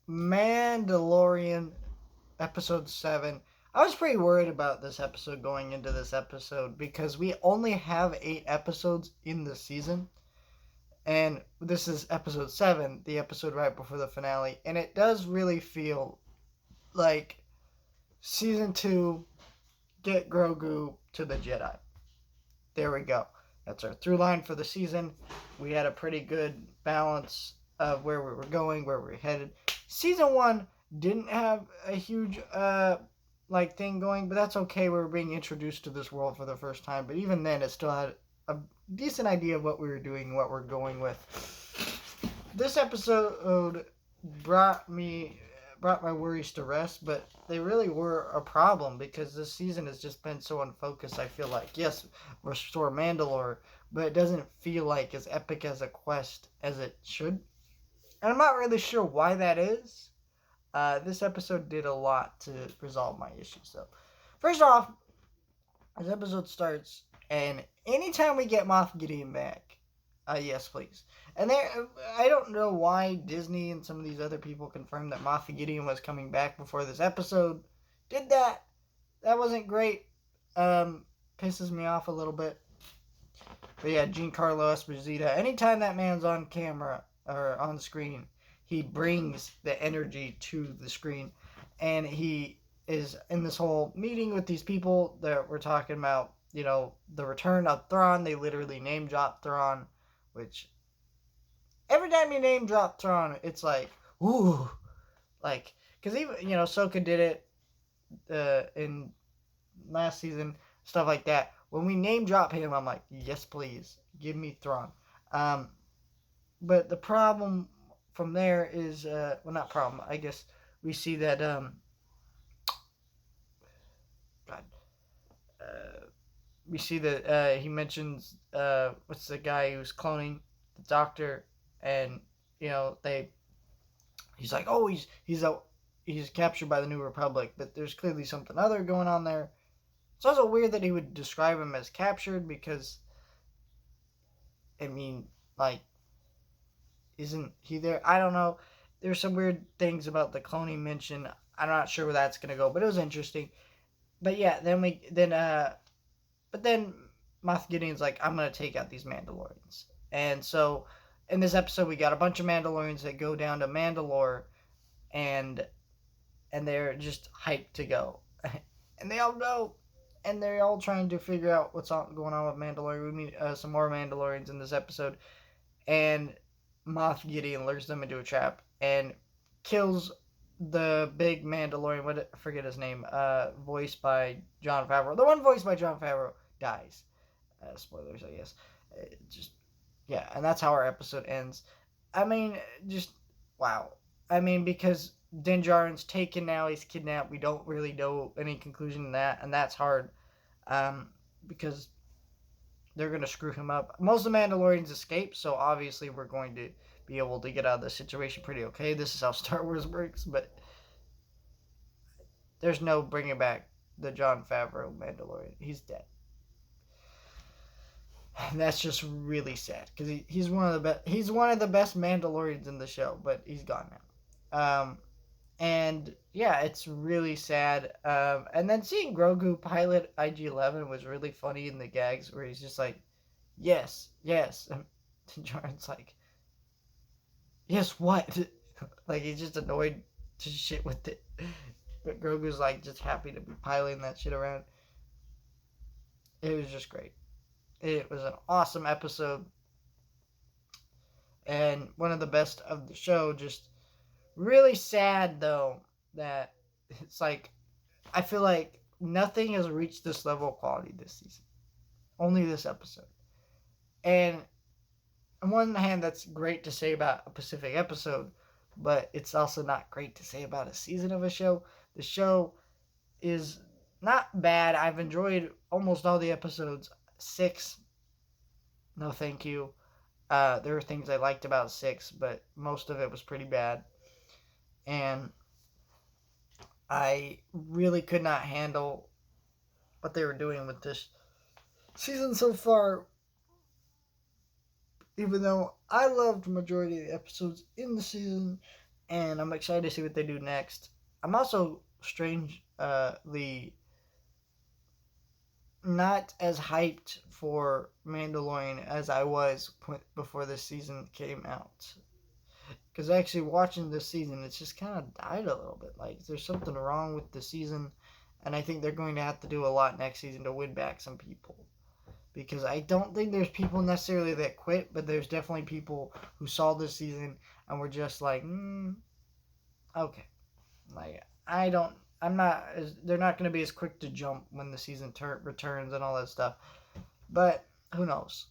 Mandalorian episode 7. I was pretty worried about this episode going into this episode because we only have 8 episodes in the season. And this is episode 7, the episode right before the finale. And it does really feel like season 2, get Grogu to the Jedi. There we go. That's our through line for the season. We had a pretty good balance of where we were going, where we were headed. Season 1 didn't have a huge thing going, but that's okay. We were being introduced to this world for the first time, but even then it still had a decent idea of what we were doing, what we're going with. This episode brought my worries to rest, but they really were a problem because this season has just been so unfocused. I feel like, yes, we're restore Mandalore, but it doesn't feel like as epic as a quest as it should. And I'm not really sure why that is. This episode did a lot to resolve my issues. So, first off, this episode starts, and anytime we get Moff Gideon back, yes, please. And I don't know why Disney and some of these other people confirmed that Moff Gideon was coming back before this episode. Did that? That wasn't great. Pisses me off a little bit. But yeah, Giancarlo Esposito. Anytime that man's on camera or on the screen, he brings the energy to the screen, and he is in this whole meeting with these people that we're talking about. You know, the return of Thrawn. They literally name drop Thrawn, which every time you name drop Thrawn, it's like, ooh, like, because even, Ahsoka did it in last season, stuff like that. When we name drop him, I'm like, yes, please, give me Thrawn. But the problem from there is, well, not problem, I guess we see that, we see that he mentions, what's the guy who's cloning the doctor, and, he's like, oh, he's captured by the New Republic, but there's clearly something other going on there. It's also weird that he would describe him as captured because, I mean, like, isn't he there? I don't know. There's some weird things about the cloning mention. I'm not sure where that's gonna go, but it was interesting. But yeah, but then Moff Gideon's like, I'm gonna take out these Mandalorians, and so in this episode we got a bunch of Mandalorians that go down to Mandalore, and they're just hyped to go, and they all go, and they're all trying to figure out what's going on with Mandalorian. We meet some more Mandalorians in this episode, and Moff Gideon lures them into a trap and kills the big Mandalorian. I forget his name. Voiced by Jon Favreau. The one voiced by Jon Favreau dies. Spoilers, I guess. Yeah, and that's how our episode ends. I mean, just wow. I mean, because Din Djarin's taken now, he's kidnapped. We don't really know any conclusion to that, and that's hard, because they're going to screw him up. Most of the Mandalorians escape, so obviously we're going to be able to get out of the situation pretty okay. This is how Star Wars works, but there's no bringing back the Jon Favreau Mandalorian. He's dead. And that's just really sad because he's one of the best. He's one of the best Mandalorians in the show, but he's gone now. And yeah, it's really sad. And then seeing Grogu pilot IG-11 was really funny in the gags where he's just like, yes, yes. And Jordan's like, yes, what? Like, he's just annoyed to shit with it. But Grogu's like just happy to be piloting that shit around. It was just great. It was an awesome episode. And one of the best of the show. Just really sad, though, that it's like, I feel like nothing has reached this level of quality this season. Only this episode. And on one hand, that's great to say about a Pacific episode, but it's also not great to say about a season of a show. The show is not bad. I've enjoyed almost all the episodes. 6, no thank you. There were things I liked about 6, but most of it was pretty bad. And I really could not handle what they were doing with this season so far. Even though I loved the majority of the episodes in the season, and I'm excited to see what they do next. I'm also strangely not as hyped for Mandalorian as I was before this season came out. Because actually watching this season, it's just kind of died a little bit. Like there's something wrong with the season, and I think they're going to have to do a lot next season to win back some people. Because I don't think there's people necessarily that quit, but there's definitely people who saw this season and were just like, okay. Like I don't, I'm not. They're not going to be as quick to jump when the season returns and all that stuff. But who knows?